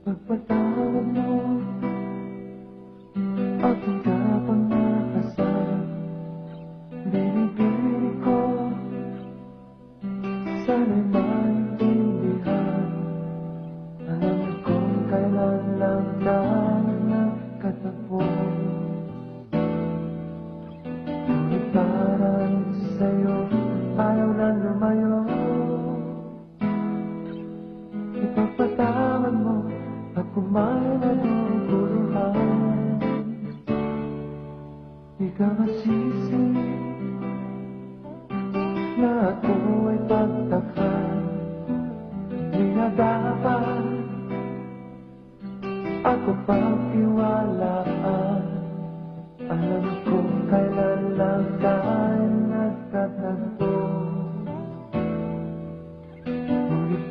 Pagpatawad mo aking kapangahasan, binibili ko sana'y maintindihan. Alam kong kailan lang tayo nagkatagpo, ngunit parang sa'yo ayaw na lumayo. Ipagpatawad mo at kung may naguguluhan, di ka masisi na ako ay pagtakhan. Di na dapat ako pagtiwalaan. Alam kong kailan lang tayo nagkatagpo, ngunit